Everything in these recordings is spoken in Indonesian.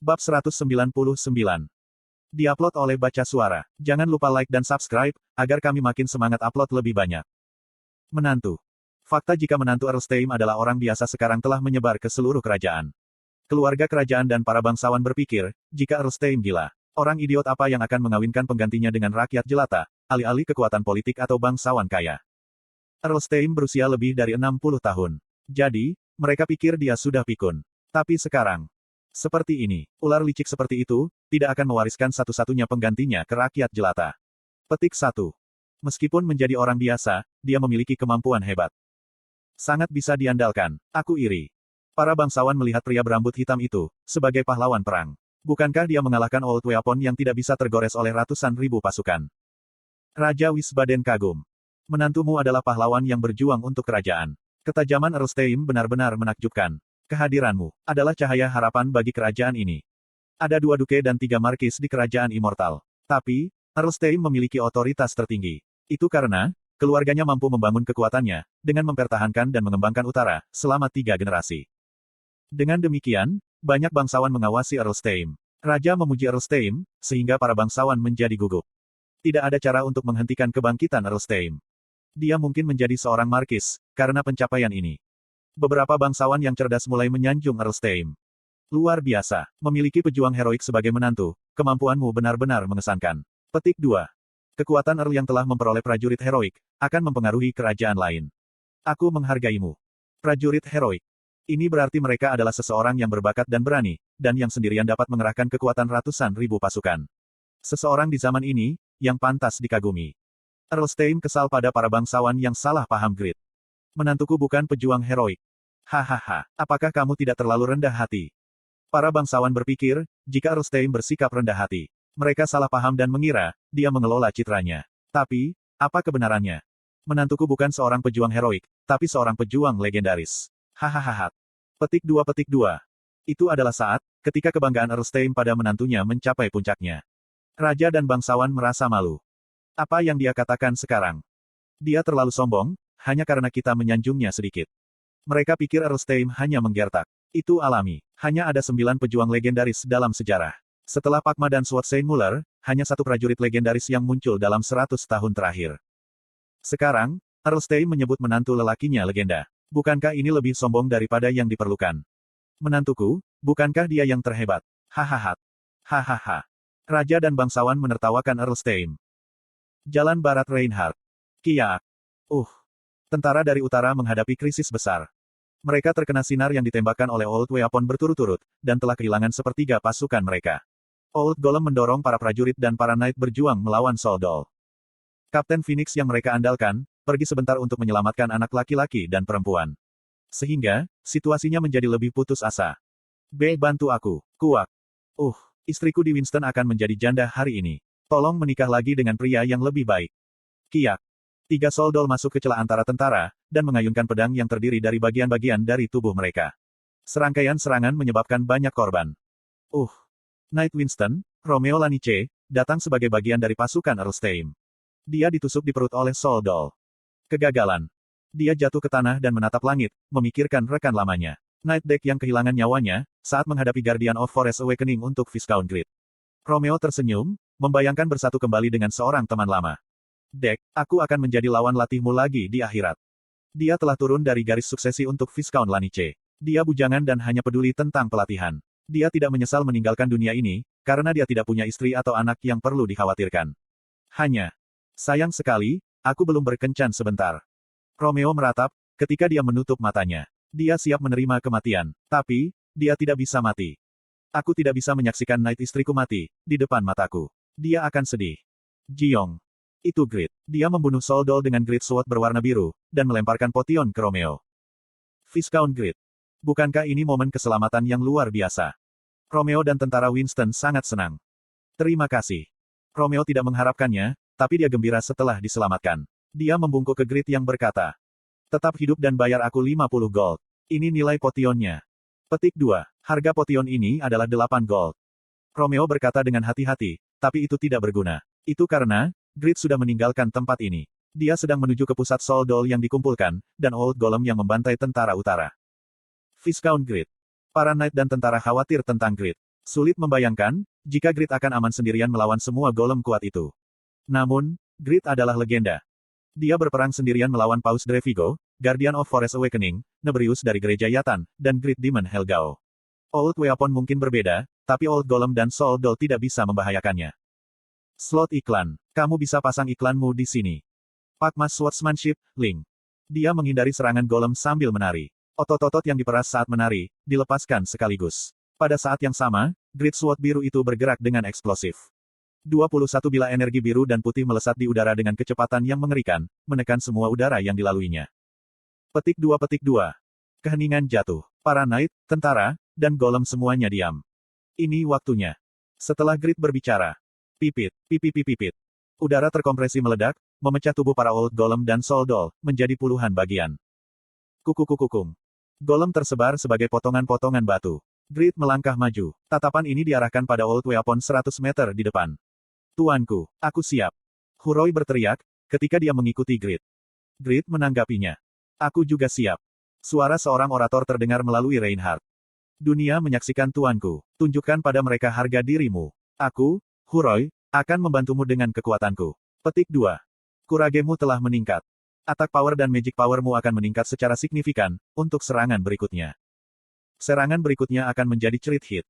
Bab 199. Diupload oleh Baca Suara. Jangan lupa like dan subscribe, agar kami makin semangat upload lebih banyak. Menantu. Fakta jika menantu Erlstein adalah orang biasa sekarang telah menyebar ke seluruh kerajaan. Keluarga kerajaan dan para bangsawan berpikir, jika Erlstein gila, orang idiot apa yang akan mengawinkan penggantinya dengan rakyat jelata, alih-alih kekuatan politik atau bangsawan kaya. Erlstein berusia lebih dari 60 tahun. Jadi, mereka pikir dia sudah pikun. Tapi sekarang, seperti ini, ular licik seperti itu, tidak akan mewariskan satu-satunya penggantinya ke rakyat jelata. Petik 1. Meskipun menjadi orang biasa, dia memiliki kemampuan hebat. Sangat bisa diandalkan. Aku iri. Para bangsawan melihat pria berambut hitam itu, sebagai pahlawan perang. Bukankah dia mengalahkan Old Weapon yang tidak bisa tergores oleh ratusan ribu pasukan? Raja Wiesbaden kagum. Menantumu adalah pahlawan yang berjuang untuk kerajaan. Ketajaman Erlstein benar-benar menakjubkan. Kehadiranmu adalah cahaya harapan bagi kerajaan ini. Ada 2 duke dan 3 markis di kerajaan immortal. Tapi, Erlstein memiliki otoritas tertinggi. Itu karena, keluarganya mampu membangun kekuatannya, dengan mempertahankan dan mengembangkan utara, selama 3 generasi. Dengan demikian, banyak bangsawan mengawasi Erlstein. Raja memuji Erlstein, sehingga para bangsawan menjadi gugup. Tidak ada cara untuk menghentikan kebangkitan Erlstein. Dia mungkin menjadi seorang markis, karena pencapaian ini. Beberapa bangsawan yang cerdas mulai menyanjung Erlstein. Luar biasa, memiliki pejuang heroik sebagai menantu, kemampuanmu benar-benar mengesankan. Petik 2. Kekuatan Earl yang telah memperoleh prajurit heroik, akan mempengaruhi kerajaan lain. Aku menghargaimu. Prajurit heroik. Ini berarti mereka adalah seseorang yang berbakat dan berani, dan yang sendirian dapat mengerahkan kekuatan ratusan ribu pasukan. Seseorang di zaman ini, yang pantas dikagumi. Erlstein kesal pada para bangsawan yang salah paham Grit. Menantuku bukan pejuang heroik. Hahaha, apakah kamu tidak terlalu rendah hati? Para bangsawan berpikir, jika Erlstein bersikap rendah hati, mereka salah paham dan mengira, dia mengelola citranya. Tapi, apa kebenarannya? Menantuku bukan seorang pejuang heroik, tapi seorang pejuang legendaris. Hahaha. Petik 2. Itu adalah saat, ketika kebanggaan Erlstein pada menantunya mencapai puncaknya. Raja dan bangsawan merasa malu. Apa yang dia katakan sekarang? Dia terlalu sombong, hanya karena kita menyanjungnya sedikit. Mereka pikir Erlstein hanya menggertak. Itu alami. Hanya ada 9 pejuang legendaris dalam sejarah. Setelah Pakma dan Schwarzenmuller, hanya 1 prajurit legendaris yang muncul dalam 100 tahun terakhir. Sekarang, Erlstein menyebut menantu lelakinya legenda. Bukankah ini lebih sombong daripada yang diperlukan? Menantuku, bukankah dia yang terhebat? Hahaha. Hahaha. Raja dan bangsawan menertawakan Erlstein. Jalan Barat Reinhardt. Kiak. Tentara dari utara menghadapi krisis besar. Mereka terkena sinar yang ditembakkan oleh Old Weapon berturut-turut, dan telah kehilangan sepertiga pasukan mereka. Old Golem mendorong para prajurit dan para knight berjuang melawan Soldol. Kapten Phoenix yang mereka andalkan, pergi sebentar untuk menyelamatkan anak laki-laki dan perempuan. Sehingga, situasinya menjadi lebih putus asa. Bantu aku, Kuak. Istriku di Winston akan menjadi janda hari ini. Tolong menikah lagi dengan pria yang lebih baik. Kiak. 3 Soldol masuk ke celah antara tentara, dan mengayunkan pedang yang terdiri dari bagian-bagian dari tubuh mereka. Serangkaian serangan menyebabkan banyak korban. Knight Winston, Romeo Lanice, datang sebagai bagian dari pasukan Erlstein. Dia ditusuk di perut oleh Soldol. Kegagalan. Dia jatuh ke tanah dan menatap langit, memikirkan rekan lamanya. Knight Deck yang kehilangan nyawanya, saat menghadapi Guardian of Forest Awakening untuk Viscount Grit. Romeo tersenyum, membayangkan bersatu kembali dengan seorang teman lama. Deck, aku akan menjadi lawan latihmu lagi di akhirat. Dia telah turun dari garis suksesi untuk Viscount Lanice. Dia bujangan dan hanya peduli tentang pelatihan. Dia tidak menyesal meninggalkan dunia ini, karena dia tidak punya istri atau anak yang perlu dikhawatirkan. Hanya, sayang sekali, aku belum berkencan sebentar. Romeo meratap, ketika dia menutup matanya. Dia siap menerima kematian, tapi, dia tidak bisa mati. Aku tidak bisa menyaksikan Knight istriku mati, di depan mataku. Dia akan sedih. Jiong. Itu Grit. Dia membunuh Soldol dengan Grit Sword berwarna biru, dan melemparkan potion ke Romeo. Viscount Grit. Bukankah ini momen keselamatan yang luar biasa? Romeo dan tentara Winston sangat senang. Terima kasih. Romeo tidak mengharapkannya, tapi dia gembira setelah diselamatkan. Dia membungkuk ke Grit yang berkata, tetap hidup dan bayar aku 50 gold. Ini nilai potionnya. Petik 2. Harga potion ini adalah 8 gold. Romeo berkata dengan hati-hati, tapi itu tidak berguna. Itu karena, Grit sudah meninggalkan tempat ini. Dia sedang menuju ke pusat Soldol yang dikumpulkan, dan Old Golem yang membantai tentara utara. Viscount Grit. Para knight dan tentara khawatir tentang Grit. Sulit membayangkan, jika Grid akan aman sendirian melawan semua golem kuat itu. Namun, Grid adalah legenda. Dia berperang sendirian melawan Paus Drevigo, Guardian of Forest Awakening, Nebrius dari Gereja Yatan, dan Great Demon Helgao. Old Weapon mungkin berbeda, tapi Old Golem dan Soul Doll tidak bisa membahayakannya. Slot iklan. Kamu bisa pasang iklanmu di sini. Pakmas Swordsmanship, Link. Dia menghindari serangan golem sambil menari. Otot-otot yang diperas saat menari, dilepaskan sekaligus. Pada saat yang sama, Great Sword biru itu bergerak dengan eksplosif. 21 bila energi biru dan putih melesat di udara dengan kecepatan yang mengerikan, menekan semua udara yang dilaluinya. Petik 2. Keheningan jatuh. Para knight, tentara, dan golem semuanya diam. Ini waktunya. Setelah Grid berbicara. Pipit, pipit. Udara terkompresi meledak, memecah tubuh para Old Golem dan Soul Doll, menjadi puluhan bagian. Kukukukukung. Golem tersebar sebagai potongan-potongan batu. Grid melangkah maju. Tatapan ini diarahkan pada Old Weapon 100 meter di depan. Tuanku, aku siap. Huroi berteriak, ketika dia mengikuti Grid. Grid menanggapinya. Aku juga siap. Suara seorang orator terdengar melalui Reinhardt. Dunia menyaksikan tuanku. Tunjukkan pada mereka harga dirimu. Aku, Huroi, akan membantumu dengan kekuatanku. Petik 2. Kuragemu telah meningkat. Attack power dan magic powermu akan meningkat secara signifikan, untuk serangan berikutnya. Serangan berikutnya akan menjadi crit hit.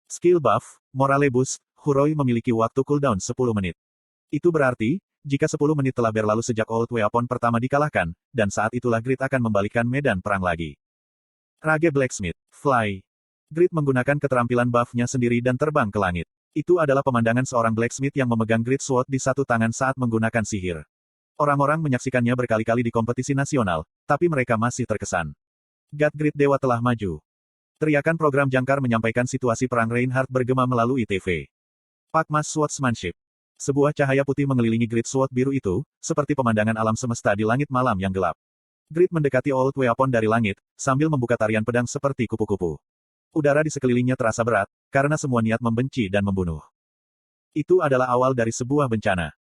Skill buff, Morale boost, Huroi memiliki waktu cooldown 10 menit. Itu berarti, jika 10 menit telah berlalu sejak Old Weapon pertama dikalahkan, dan saat itulah Grid akan membalikkan medan perang lagi. Rage Blacksmith, Fly. Grid menggunakan keterampilan buff-nya sendiri dan terbang ke langit. Itu adalah pemandangan seorang blacksmith yang memegang Great Sword di satu tangan saat menggunakan sihir. Orang-orang menyaksikannya berkali-kali di kompetisi nasional, tapi mereka masih terkesan. God Grid Dewa telah maju. Teriakan program jangkar menyampaikan situasi perang Reinhardt bergema melalui TV. Pakmas Swordsmanship. Sebuah cahaya putih mengelilingi Great Sword biru itu, seperti pemandangan alam semesta di langit malam yang gelap. Grid mendekati Old Weapon dari langit, sambil membuka tarian pedang seperti kupu-kupu. Udara di sekelilingnya terasa berat, karena semua niat membenci dan membunuh. Itu adalah awal dari sebuah bencana.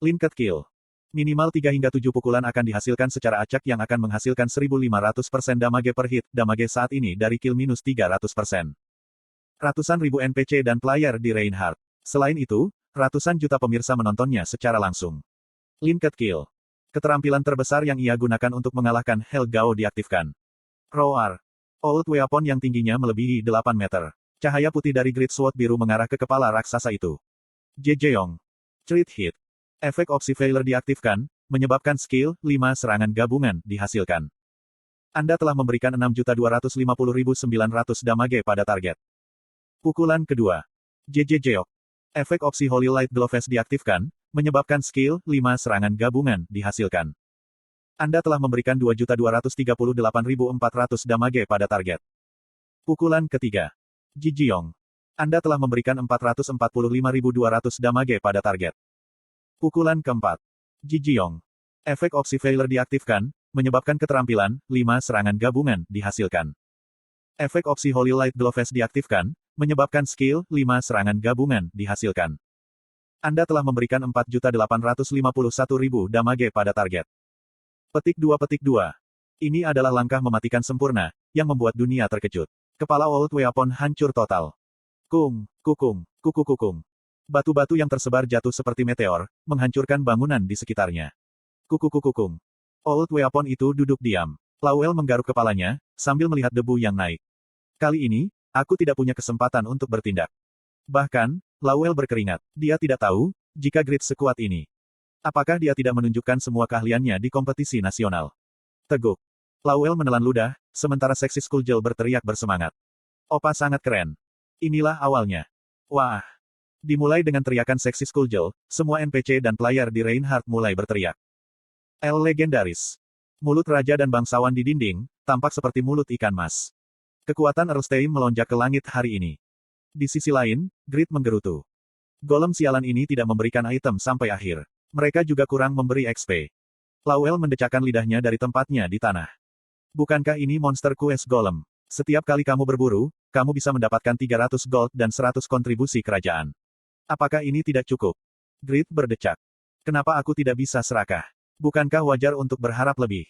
Linked Kill. Minimal 3 hingga 7 pukulan akan dihasilkan secara acak yang akan menghasilkan 1500% damage per hit, damage saat ini dari kill minus 300%. Ratusan ribu NPC dan player di Reinhardt. Selain itu, ratusan juta pemirsa menontonnya secara langsung. Linked Kill. Keterampilan terbesar yang ia gunakan untuk mengalahkan Helgao diaktifkan. Roar. Old Weapon yang tingginya melebihi 8 meter. Cahaya putih dari Great Sword biru mengarah ke kepala raksasa itu. Jejeong. Crit Hit. Efek opsi failure diaktifkan, menyebabkan skill 5 serangan gabungan dihasilkan. Anda telah memberikan 6.250.900 damage pada target. Pukulan kedua. Jejejeok. Efek opsi Holy Light Gloves diaktifkan, menyebabkan skill 5 serangan gabungan dihasilkan. Anda telah memberikan 2.238.400 damage pada target. Pukulan ketiga. Jijiong. Anda telah memberikan 445.200 damage pada target. Pukulan keempat. Jijiong. Efek opsi failure diaktifkan, menyebabkan keterampilan 5 serangan gabungan dihasilkan. Efek opsi Holy Light Gloves diaktifkan, menyebabkan skill 5 serangan gabungan dihasilkan. Anda telah memberikan 4.851.000 damage pada target. Petik 2. Ini adalah langkah mematikan sempurna, yang membuat dunia terkejut. Kepala Old Weapon hancur total. Kukung. Batu-batu yang tersebar jatuh seperti meteor, menghancurkan bangunan di sekitarnya. Kukung. Old Weapon itu duduk diam. Lowell menggaruk kepalanya, sambil melihat debu yang naik. Kali ini, aku tidak punya kesempatan untuk bertindak. Bahkan, Lowell berkeringat. Dia tidak tahu, jika Grid sekuat ini. Apakah dia tidak menunjukkan semua keahliannya di kompetisi nasional? Teguk. Lowell menelan ludah, sementara seksi Skullgirl berteriak bersemangat. Opa sangat keren. Inilah awalnya. Wah. Dimulai dengan teriakan seksi Skullgirl, semua NPC dan player di Reinhardt mulai berteriak. El legendaris. Mulut raja dan bangsawan di dinding, tampak seperti mulut ikan mas. Kekuatan Erlstein melonjak ke langit hari ini. Di sisi lain, Grid menggerutu. Golem sialan ini tidak memberikan item sampai akhir. Mereka juga kurang memberi XP. Lowell mendecakkan lidahnya dari tempatnya di tanah. Bukankah ini monster quest golem? Setiap kali kamu berburu, kamu bisa mendapatkan 300 gold dan 100 kontribusi kerajaan. Apakah ini tidak cukup? Grid berdecak. Kenapa aku tidak bisa serakah? Bukankah wajar untuk berharap lebih?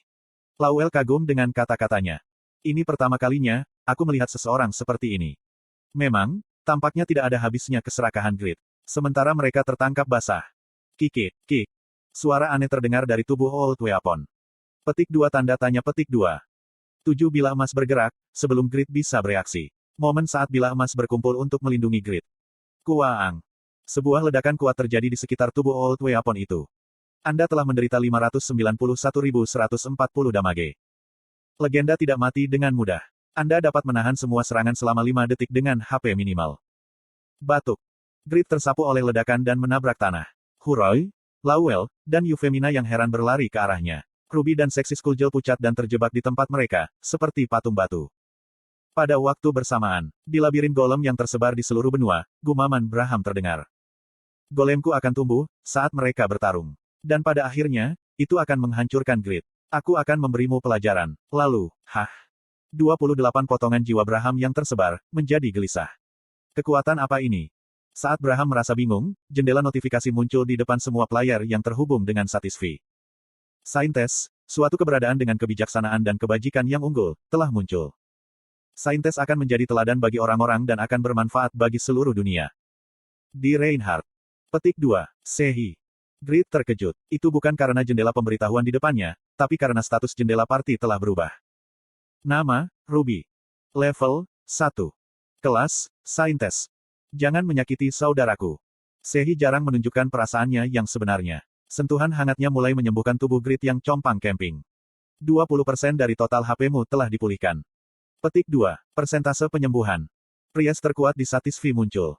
Lowell kagum dengan kata-katanya. Ini pertama kalinya, aku melihat seseorang seperti ini. Memang, Tampaknya tidak ada habisnya keserakahan Grid. Sementara mereka tertangkap basah. Kiki, kik. Suara aneh terdengar dari tubuh Old Weapon. Petik 2 tanda tanya petik 2. 7 bilah emas bergerak, sebelum Grid bisa bereaksi. Momen saat bilah emas berkumpul untuk melindungi Grid. Kuaang. Sebuah ledakan kuat terjadi di sekitar tubuh Old Weapon itu. Anda telah menderita 591.140 damage. Legenda tidak mati dengan mudah. Anda dapat menahan semua serangan selama 5 detik dengan HP minimal. Batuk. Grid tersapu oleh ledakan dan menabrak tanah. Huroi, Lawel, dan Euphemina yang heran berlari ke arahnya. Ruby dan Seksi Skullgel pucat dan terjebak di tempat mereka, seperti patung batu. Pada waktu bersamaan, di labirin golem yang tersebar di seluruh benua, gumaman Braham terdengar. Golemku akan tumbuh, saat mereka bertarung. Dan pada akhirnya, itu akan menghancurkan Grid. Aku akan memberimu pelajaran. Lalu, 28 potongan jiwa Braham yang tersebar, menjadi gelisah. Kekuatan apa ini? Saat Braham merasa bingung, jendela notifikasi muncul di depan semua player yang terhubung dengan Satisfy. Saintes, suatu keberadaan dengan kebijaksanaan dan kebajikan yang unggul, telah muncul. Saintes akan menjadi teladan bagi orang-orang dan akan bermanfaat bagi seluruh dunia. Di Reinhardt. Petik 2. Sehi. Grid terkejut. Itu bukan karena jendela pemberitahuan di depannya, tapi karena status jendela party telah berubah. Nama, Ruby. Level, 1. Kelas, Saintes. Jangan menyakiti saudaraku. Sehi jarang menunjukkan perasaannya yang sebenarnya. Sentuhan hangatnya mulai menyembuhkan tubuh Grid yang compang camping. 20% dari total HP-mu telah dipulihkan. Petik 2. Persentase penyembuhan. Priest terkuat di Satisfy muncul.